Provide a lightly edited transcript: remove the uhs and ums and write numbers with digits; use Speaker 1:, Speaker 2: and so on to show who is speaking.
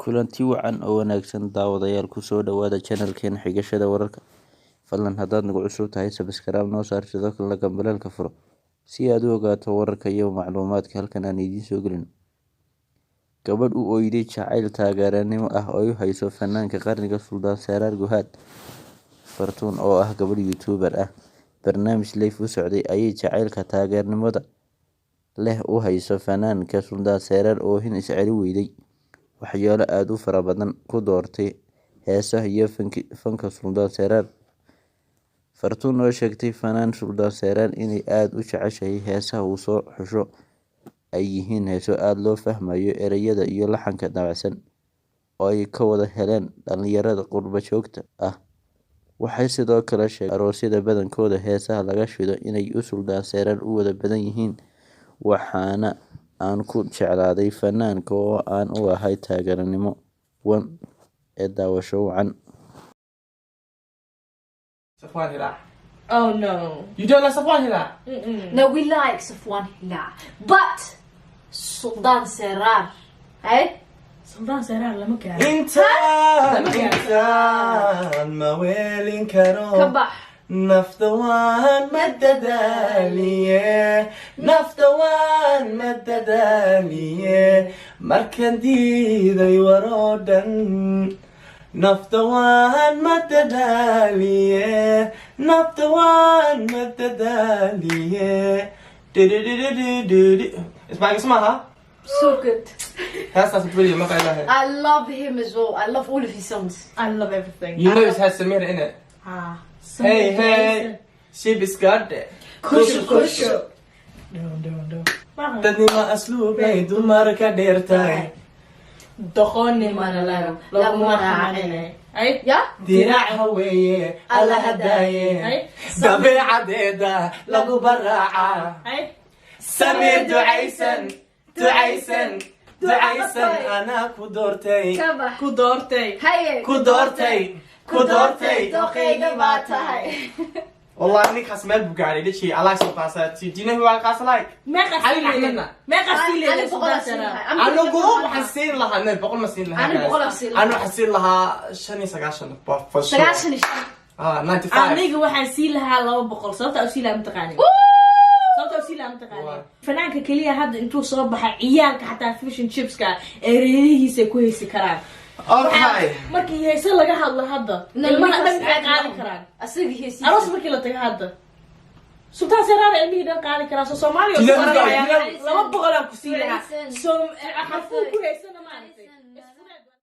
Speaker 1: kulanti wacan oo wanaagsan daawadayaal ku soo dhawaada channelkeena xigashada wararka. Fadlan haddaad nagu cusub tahay subscribe noo saar sidoo kale gambalaalka furo si aad u ogaato wararka iyo macluumaadka halkan aan idiin soo gelin. Gabadh u oyday jacayl taageeranimo ah oo ay hayso fanaanka qarniga Suldaaan Seeraar Guhad Fartuun oo ah gabadh YouTuber ah. Barnaamij live u socday ayay jacaylka taageernimada leh u hayso fanaanka Suldaaan Seeraar oo hin isceli weyday waxyaalo aad u fara badan ku doortay heesaha iyo fanka Suldaaan Seeraar. Fartuun oo sheegtay fanaan Suldaaan Seeraar inay aad u jeceshahay heesaha uu soo xusho ay yihiin heeso aad loo fahmayo ereyada iyo laxanka dabacsan oo ay ka wada heleen dhalinyarada qurba joogta ah. Waxay sidoo kale sheegtay aroosyada badankooda heesaha laga shido inay Suldaaan Seeraar u wada badan yihiin, waxaana aan ku jeclaaday fanaanka oo aan u ahay taageeranimo wan ee daawasho wacan.
Speaker 2: Safwan Hila. Oh no. You don't like Safwan Hila?
Speaker 3: No, we like Safwan Hila. But Suldaaan Seeraar. Hey? Suldaaan Seeraar lama gaaro.
Speaker 2: Intaan ma weelin karo.
Speaker 3: Kabax.
Speaker 2: Naftawan madadaaliye. Naftawan madadaaliye. Markan diiday waroo dhan. Naftawan madadaaliye. Naftawan madadaaliye. Ismaha?
Speaker 3: So good.
Speaker 2: That's brilliant.
Speaker 3: I love him as well. I love all of his songs.
Speaker 4: I love everything.
Speaker 2: You know it has Samira in it.
Speaker 4: Ah.
Speaker 2: Hey, hey, she biscotte.
Speaker 3: Kushu kushu.
Speaker 4: No.
Speaker 2: Tani ma aslubay dumarka dheertahay.
Speaker 4: Doqoni manalayo. Lagu marxanay. Ay?
Speaker 3: Yeah?
Speaker 2: Dirac haweeye alla hadaye.
Speaker 4: Ay?
Speaker 2: Dabeecadeeda lagu baraaca.
Speaker 4: Ay?
Speaker 2: Samir ducaysan ana ku doortay.
Speaker 3: Kabax.
Speaker 4: Ku doortay.
Speaker 3: Haye.
Speaker 2: Ku doortay.
Speaker 3: Doqeyga baa tahay.
Speaker 2: والله انك خصمت بقاري ليش I like some pasta. Do you know who I like?
Speaker 4: ما قصيلة. ما قصيلة.
Speaker 3: أنا بقول أصيلها.
Speaker 2: أنا أقول حسين لها أنا بقول مسين لها.
Speaker 3: أنا بقول أصيلها.
Speaker 2: أنا حسين لها شني سقاشن for sure.
Speaker 3: سقاشن
Speaker 2: 95.
Speaker 4: أنا وحسيلها لو بقول صوت أوسيلها متقاني. صوت أوسيلها متقاني. فنانك كلية هذا أنتو صوبها عيالك حتى فيشن شيبس كا ريدي سكوي سكران.
Speaker 2: Okay.
Speaker 4: markii heesa laga hadlo hadda ilmaha dhan ay qaadi karaan
Speaker 3: asigi heesi
Speaker 4: aroos markii la tago hadda Suldaaan Seeraar ilmihi dhan qaadi karaa Soomaaliya laba boqol aan ku siinayaa soo xarfu ku heesana maan